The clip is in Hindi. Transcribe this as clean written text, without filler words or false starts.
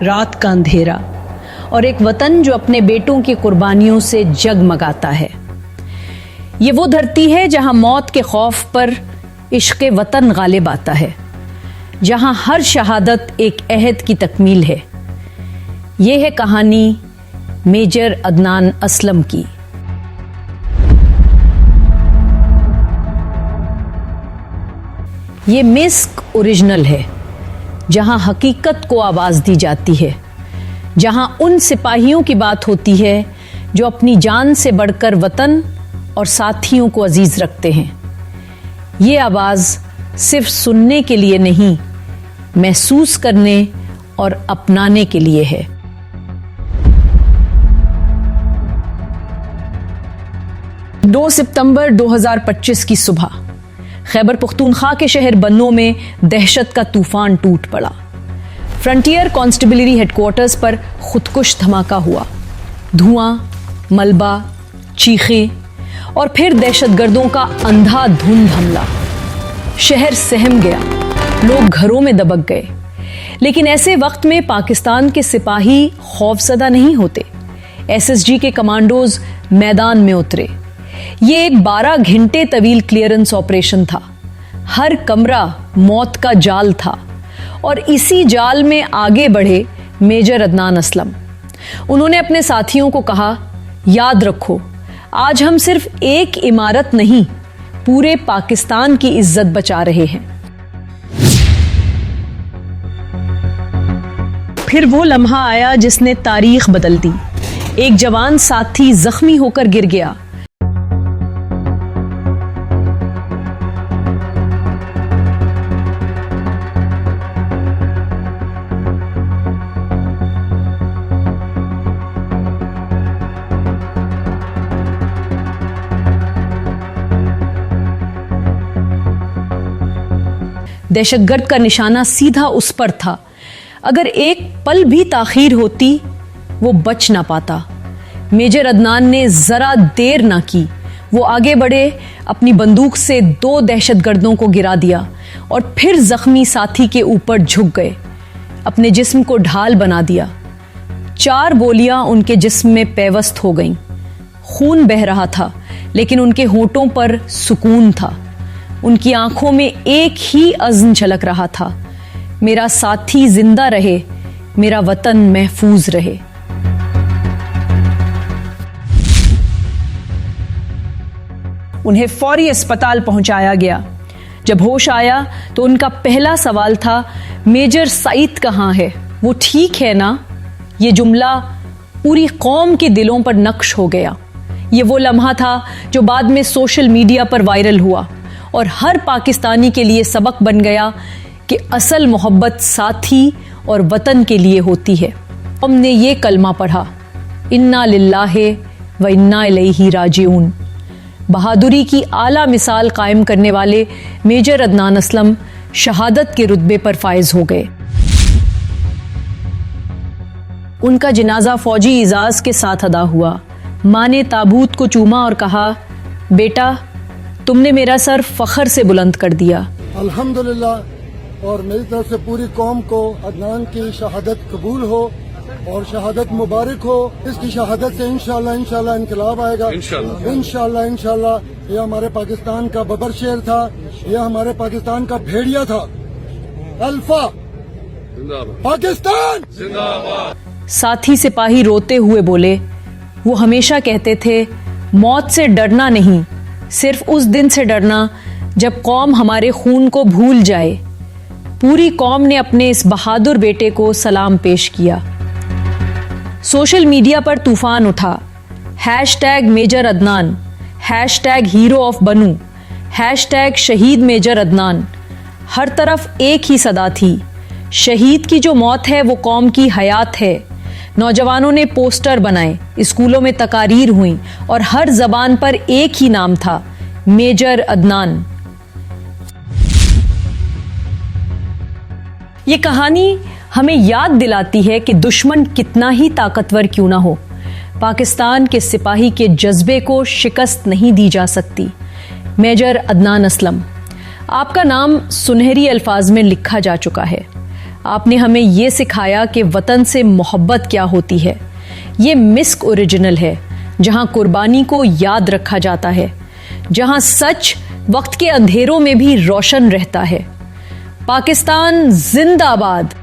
रात का अंधेरा और एक वतन जो अपने बेटों की कुर्बानियों से जगमगाता है। ये वो धरती है जहां मौत के खौफ पर इश्क़े वतन गालिब आता है, जहां हर शहादत एक अहद की तकमील है। ये है कहानी मेजर अदनान असलम की। ये मिस्क ओरिजिनल है, जहां हकीकत को आवाज दी जाती है, जहां उन सिपाहियों की बात होती है जो अपनी जान से बढ़कर वतन और साथियों को अजीज रखते हैं। ये आवाज सिर्फ सुनने के लिए नहीं, महसूस करने और अपनाने के लिए है। दो सितंबर 2025 की सुबह खैबर पख्तूनख्वा के शहर बन्नो में दहशत का तूफान टूट पड़ा। फ्रंटियर कांस्टेबलरी हेडक्वार्टर्स पर खुदकुश धमाका हुआ। धुआं, मलबा, चीखें और फिर दहशतगर्दों का अंधाधुंध हमला। शहर सहम गया, लोग घरों में दबक गए। लेकिन ऐसे वक्त में पाकिस्तान के सिपाही खौफजदा नहीं होते। एसएसजी के कमांडोज मैदान में उतरे। ये एक 12 घंटे तवील क्लियरेंस ऑपरेशन था। हर कमरा मौत का जाल था और इसी जाल में आगे बढ़े मेजर अदनान असलम। उन्होंने अपने साथियों को कहा, याद रखो, आज हम सिर्फ एक इमारत नहीं, पूरे पाकिस्तान की इज्जत बचा रहे हैं। फिर वो लम्हा आया जिसने तारीख बदल दी। एक जवान साथी जख्मी होकर गिर गया। दहशतगर्द का निशाना सीधा उस पर था। अगर एक पल भी ताखीर होती, वो बच ना पाता। मेजर अदनान ने जरा देर ना की। वो आगे बढ़े, अपनी बंदूक से 2 दहशतगर्दों को गिरा दिया और फिर जख्मी साथी के ऊपर झुक गए। अपने जिस्म को ढाल बना दिया। 4 गोलियां उनके जिस्म में पैवस्त हो गईं। खून बह रहा था, लेकिन उनके होठों पर सुकून था। उनकी आंखों में एक ही अज़्म झलक रहा था, मेरा साथी जिंदा रहे, मेरा वतन महफूज रहे। उन्हें फौरी अस्पताल पहुंचाया गया। जब होश आया तो उनका पहला सवाल था, मेजर सईद कहां है? वो ठीक है ना? ये जुमला पूरी कौम के दिलों पर नक्श हो गया। ये वो लम्हा था जो बाद में सोशल मीडिया पर वायरल हुआ और हर पाकिस्तानी के लिए सबक बन गया कि असल मोहब्बत साथी और वतन के लिए होती है। हमने ये कलमा पढ़ा, इन्ना लिल्लाहि व इन्ना इलैहि राजिऊन। बहादुरी की आला मिसाल कायम करने वाले मेजर अदनान असलम शहादत के रुतबे पर फायज हो गए। उनका जनाजा फौजी इजाज के साथ अदा हुआ। माँ ने ताबूत को चूमा और कहा, बेटा, तुमने मेरा सर फख्र से बुलंद कर दिया। अल्हम्दुलिल्लाह। और मेरी तरफ से पूरी कौम को अदनान की शहादत कबूल हो और शहादत मुबारक हो। इसकी शहादत से इंशाल्लाह इनकलाब आएगा। इंशाल्लाह। यह हमारे पाकिस्तान का बबर शेर था, यह हमारे पाकिस्तान का भेड़िया था। अल्फा पाकिस्तान जिंदाबाद। साथी सिपाही रोते हुए बोले, वो हमेशा कहते थे, मौत से डरना नहीं, सिर्फ उस दिन से डरना जब कौम हमारे खून को भूल जाए। पूरी कौम ने अपने इस बहादुर बेटे को सलाम पेश किया। सोशल मीडिया पर तूफान उठा। Hashtag major Adnan, hashtag hero of Bannu, hashtag शहीद मेजर अदनान। हर तरफ एक ही सदा थी, शहीद की जो मौत है वो कौम की हयात है। नौजवानों ने पोस्टर बनाए, स्कूलों में तकारीर हुई और हर जबान पर एक ही नाम था, मेजर अदनान। ये कहानी हमें याद दिलाती है कि दुश्मन कितना ही ताकतवर क्यों ना हो, पाकिस्तान के सिपाही के जज्बे को शिकस्त नहीं दी जा सकती। मेजर अदनान असलम, आपका नाम सुनहरी अल्फाज में लिखा जा चुका है। आपने हमें ये सिखाया कि वतन से मोहब्बत क्या होती है। ये मिस्क ओरिजिनल है, जहां कुर्बानी को याद रखा जाता है, जहां सच वक्त के अंधेरों में भी रोशन रहता है। पाकिस्तान जिंदाबाद।